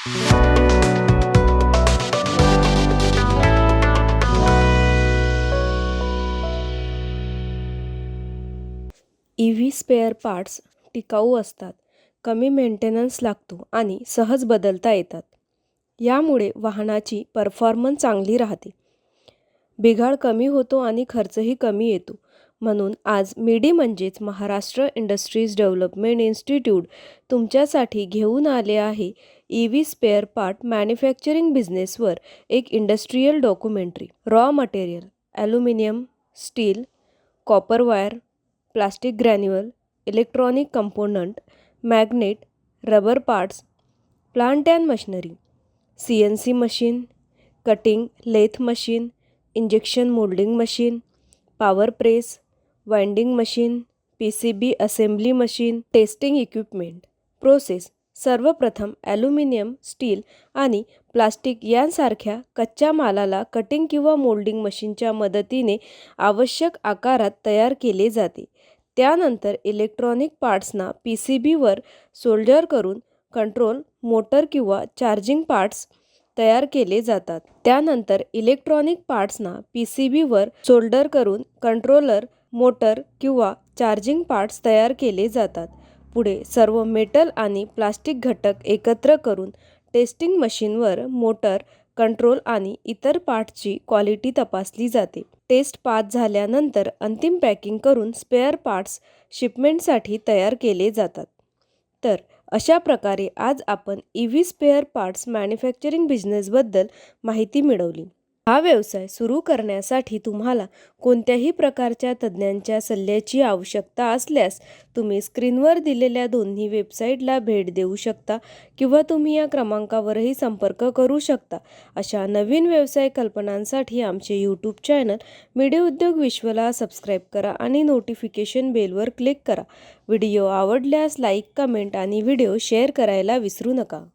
EV spare parts टिकाऊ असतात, कमी मेंटेनन्स लागतो आणि सहज बदलता येतात. यामुळे वाहनाची परफॉर्मन्स चांगली राहते, बिघाड कमी होतो आणि खर्चही कमी येतो. म्हणून आज मिडी म्हणजेच महाराष्ट्र इंडस्ट्रीज डेव्हलपमेंट इन्स्टिट्यूट तुमच्यासाठी घेऊन आले आहे EV स्पेअर पार्ट मॅन्युफॅक्चरिंग बिझनेसवर एक industrial documentary. Raw material: aluminium, steel, copper wire, plastic granule, electronic component, magnet, rubber parts. Plant and machinery: CNC machine, cutting lathe machine, injection moulding machine, power press, winding machine, PCB assembly machine. Testing equipment. Process: सर्वप्रथम aluminium, steel आणि plastic यांसारख्या कच्च्या मालाला cutting किंवा moulding मशीनच्या मदतीने आवश्यक आकारात तयार केले जाते. त्यानंतर इलेक्ट्रॉनिक पार्ट्सना PCBवर सोल्डर करून कंट्रोल, मोटर किंवा चार्जिंग पार्ट्स तयार केले जातात. त्यानंतर इलेक्ट्रॉनिक पार्ट्सना PCBवर सोल्डर करून कंट्रोलर, मोटर किंवा चार्जिंग पार्ट्स तयार केले जातात. पुढे सर्व मेटल आणि प्लास्टिक घटक एकत्र करून टेस्टिंग मशीनवर मोटर, कंट्रोल आणि इतर पार्ट्सची क्वालिटी तपासली जाते. टेस्ट पास झाल्यानंतर अंतिम पॅकिंग करून स्पेअर पार्ट्स शिपमेंटसाठी तयार केले जातात. तर अशा प्रकारे आज आपण EV स्पेअर पार्ट्स मॅन्युफॅक्चरिंग बिझनेसबद्दल माहिती मिळवली. हा व्यवसाय सुरू करण्यासाठी तुम्हाला कोणत्याही प्रकारच्या तज्ज्ञांच्या सल्ल्याची आवश्यकता असल्यास तुम्ही स्क्रीनवर दिलेल्या दोन्ही वेबसाईटला भेट देऊ शकता किंवा तुम्ही या क्रमांकावरही संपर्क करू शकता. अशा नवीन व्यवसाय कल्पनांसाठी आमचे यूट्यूब चॅनल मिडी उद्योग विश्वला सबस्क्राईब करा आणि नोटिफिकेशन बेलवर क्लिक करा. व्हिडिओ आवडल्यास लाईक, कमेंट आणि व्हिडिओ शेअर करायला विसरू नका.